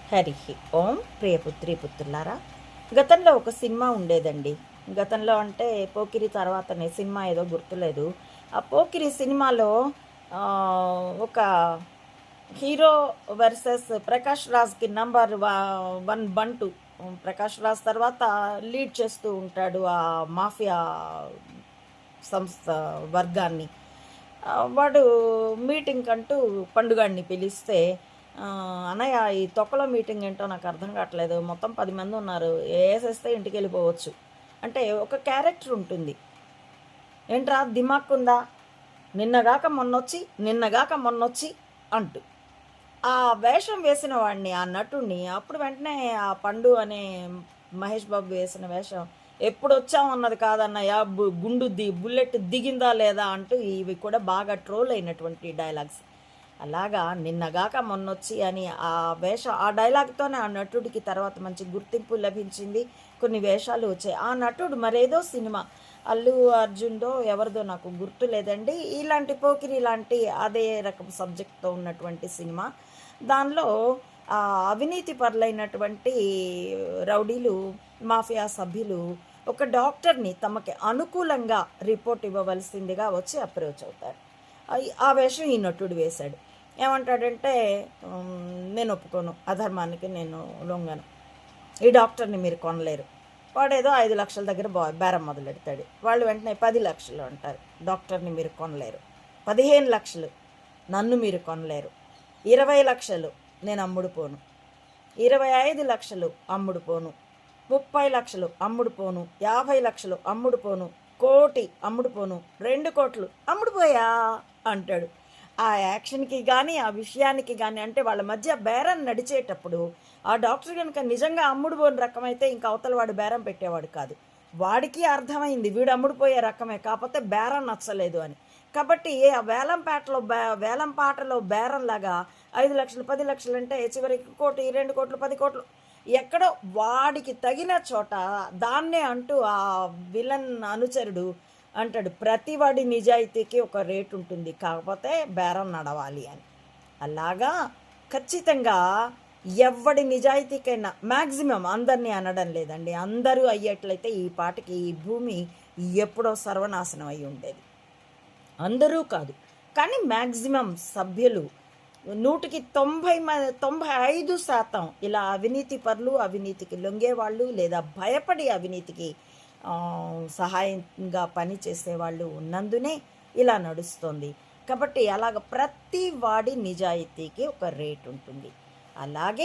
హరి ఓం ప్రియపుత్రి పుత్రులారా. గతంలో ఒక సినిమా ఉండేదండి. గతంలో అంటే పోకిరి తర్వాతనే సినిమా ఏదో గుర్తులేదు. ఆ పోకిరి సినిమాలో ఒక హీరో వర్సెస్ ప్రకాష్ రాజ్కి నంబర్ 1 బంటు. ప్రకాష్ రాజ్ తర్వాత లీడ్ చేస్తూ ఉంటాడు ఆ మాఫియా సంస్థ వర్గాన్ని. వాడు మీటింగ్ అంటూ పండుగాడిని పిలిస్తే, అన్నయ్య ఈ తొక్కలో మీటింగ్ ఏంటో నాకు అర్థం కావట్లేదు, మొత్తం 10 మంది ఉన్నారు, వేసేస్తే ఇంటికి వెళ్ళిపోవచ్చు అంటే ఒక క్యారెక్టర్ ఉంటుంది. ఏంట్రా దిమాక్కుందా, నిన్నగాక మొన్నొచ్చి అంటూ ఆ వేషం వేసిన వాడిని, ఆ నటుడిని అప్పుడు వెంటనే ఆ పండు అనే మహేష్ బాబు వేసిన వేషం ఎప్పుడు వచ్చామన్నది కాదన్నయ్య, బుల్లెట్ దిగిందా లేదా అంటూ ఇవి కూడా బాగా ట్రోల్ అయినటువంటి డైలాగ్స్. అలాగా నిన్నగాక మొన్నొచ్చి అని ఆ డైలాగ్తోనే ఆ నటుడికి తర్వాత మంచి గుర్తింపు లభించింది. కొన్ని వేషాలు వచ్చాయి. ఆ నటుడు మరేదో సినిమా అల్లు అర్జున్దో ఎవరిదో నాకు గుర్తు లేదండి, ఇలాంటి పోకిరి లాంటి అదే రకం సబ్జెక్ట్తో ఉన్నటువంటి సినిమా. దానిలో అవినీతి పరులైనటువంటి రౌడీలు, మాఫియా సభ్యులు ఒక డాక్టర్ని తమకి అనుకూలంగా రిపోర్ట్ ఇవ్వవలసిందిగా వచ్చి అప్రోచ్ అవుతారు. ఆ వేషం ఈ నటుడు వేశాడు. ఏమంటాడంటే, నేను ఒప్పుకోను, అధర్మానికి నేను లొంగను, ఈ డాక్టర్ని మీరు కొనలేరు. వాడేదో 5 లక్షల దగ్గర బేరం మొదలెడతాడు. వాళ్ళు వెంటనే 10 లక్షలు అంటారు, డాక్టర్ని మీరు కొనలేరు. 15 లక్షలు, నన్ను మీరు కొనలేరు. 20 లక్షలు, నేను అమ్ముడు పోను. 25 లక్షలు, అమ్ముడు పోను. 30 లక్షలు, అమ్ముడు పోను. 50 లక్షలు, అమ్ముడు పోను. 1 కోటి, అమ్ముడు పోను. 2 కోట్లు, అమ్ముడు పోయా అంటాడు. ఆ యాక్షన్కి కానీ ఆ విషయానికి కానీ, అంటే వాళ్ళ మధ్య బేరం నడిచేటప్పుడు ఆ డాక్టర్ కనుక నిజంగా అమ్ముడు పోని రకమైతే ఇంకా అవతల వాడు బేరం పెట్టేవాడు కాదు. వాడికి అర్థమైంది వీడు అమ్ముడుపోయే రకమే, కాకపోతే బేరం నచ్చలేదు అని. కాబట్టి ఆ వేలం పాటలో బేరంలాగా 5 లక్షలు 10 లక్షలు అంటే చివరికి 1 కోటి, 2 కోట్లు, 10 కోట్లు, ఎక్కడో వాడికి తగిన చోట దాన్నే అంటూ ఆ విలన్ అనుచరుడు అంటాడు, ప్రతివాడి నిజాయితీకి ఒక రేటు ఉంటుంది, కాకపోతే బేరం నడవాలి అని. అలాగా ఖచ్చితంగా ఎవడి నిజాయితీకైనా మ్యాక్సిమం, అందరినీ అనడం లేదండి, అందరూ అయ్యేట్లయితే ఈ పాటికి ఈ భూమి ఎప్పుడో సర్వనాశనం అయి ఉండేది. అందరూ కాదు, కానీ మ్యాక్సిమం సభ్యులు 100కి 95% ఇలా అవినీతి పరులు, అవినీతికి లొంగేవాళ్ళు లేదా భయపడి అవినీతికి సహాయంగా పనిచేసేవాళ్ళు ఉన్నందునే ఇలా నడుస్తుంది. కాబట్టి అలాగ ప్రతి వాడి నిజాయితీకి ఒక రేటు ఉంటుంది. అలాగే